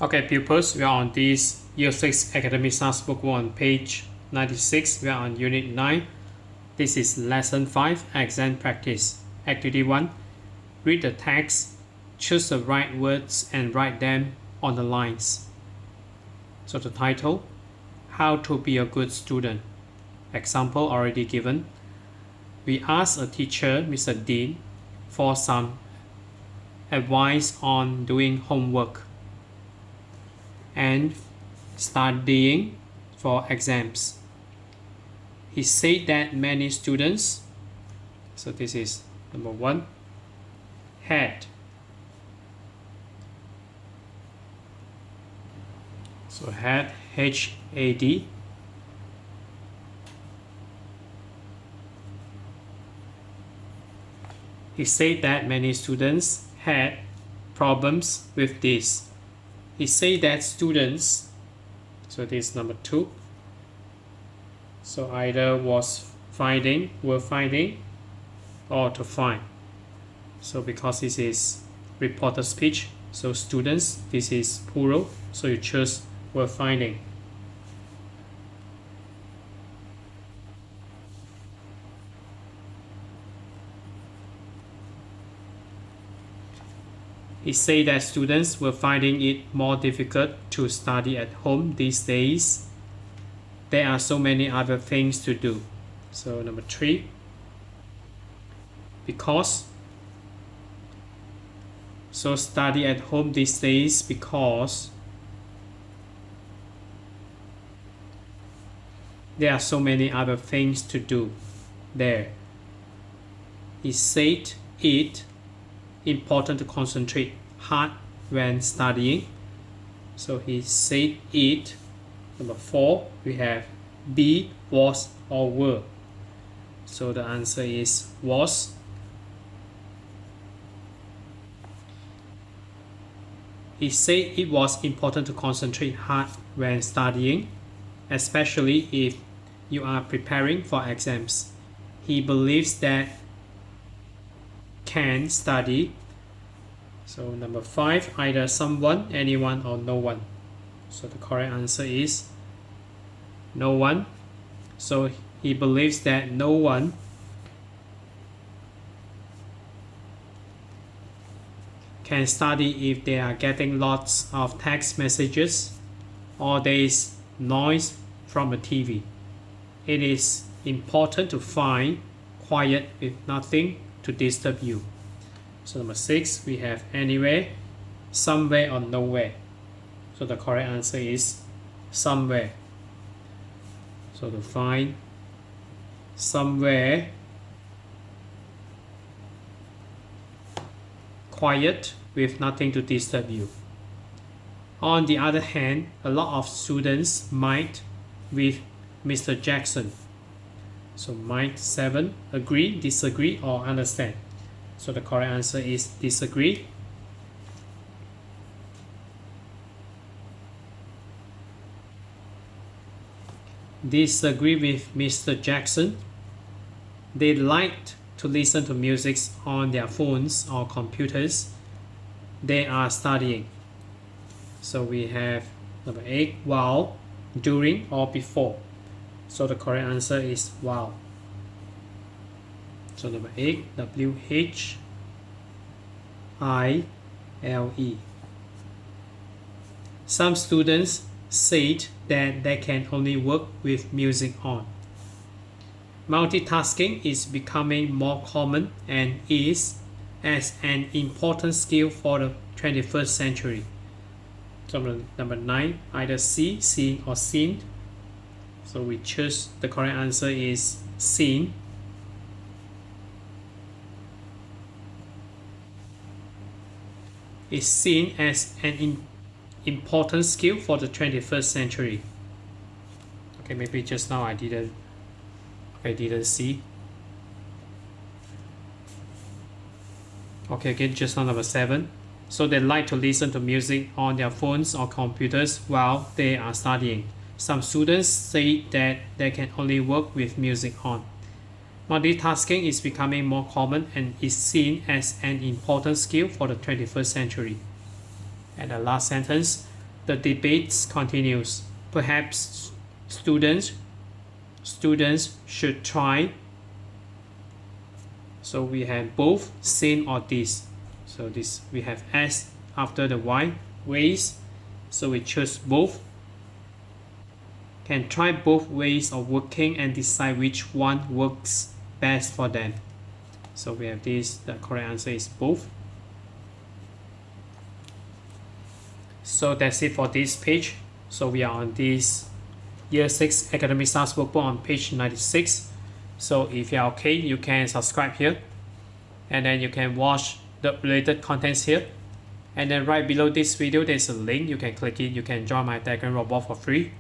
Okay, pupils, we are on this Year 6 Academy Stars Workbook on page 96. We are on Unit 9. This is Lesson 5, Exam Practice. Activity 1. Read the text, choose the right words and write them on the lines. So the title, How to be a good student. Example already given. We asked a teacher, Mr. Dean, for some advice on doing homework and studying for exams. He said that many students, so this is number 1, had. So had, H-A-D. He said that many students had problems with this. He said that students, so this is number 2. So either was finding, were finding, or to find. So because this is reported speech, so students, this is plural, so you choose were finding. He said that students were finding it more difficult to study at home these days. There are so many other things to do. So number 3, because. So study at home these days because there are so many other things to do there. He said it important to concentrate hard when studying. So he said it. Number 4, we have be, was, or were. So the answer is was. He said it was important to concentrate hard when studying, especially if you are preparing for exams. He believes that can study. So number 5, either someone, anyone, or no one. So the correct answer is no one. So he believes that no one can study if they are getting lots of text messages or there is noise from a TV. It is important to find quiet with nothing to disturb you. So number 6, we have anywhere, somewhere, or nowhere. So the correct answer is somewhere. So to find somewhere quiet with nothing to disturb you. On the other hand, a lot of students might with Mr. Jackson. So might 7, agree, disagree, or understand. So the correct answer is disagree. Disagree with Mr. Jackson. They liked to listen to music on their phones or computers. They are studying. So we have number 8, while, during, or before. So the correct answer is while. So number 8, W-H-I-L-E. Some students said that they can only work with music on. Multitasking is becoming more common and is as an important skill for the 21st century. So number 9, either see, seeing, or seen. So we choose the correct answer is seen. Is seen as an important skill for the 21st century. Okay, maybe just now I didn't see. Okay, again, just now number 7. So they like to listen to music on their phones or computers while they are studying. Some students say that they can only work with music on. Multitasking is becoming more common and is seen as an important skill for the 21st century. And the last sentence, The debate continues. Perhaps students should try. So we have both, same or this. So this we have S after the Y, ways. So we choose both. Can try both ways of working and decide which one works best for them. So we have this, the correct answer is both. So that's it for this page. So we are on this Year 6 Academy Stars Workbook on page 96. So if you're okay, you can subscribe here. And then you can watch the related contents here. And then right below this video, there's a link. You can click it. You can join my Telegram robot for free.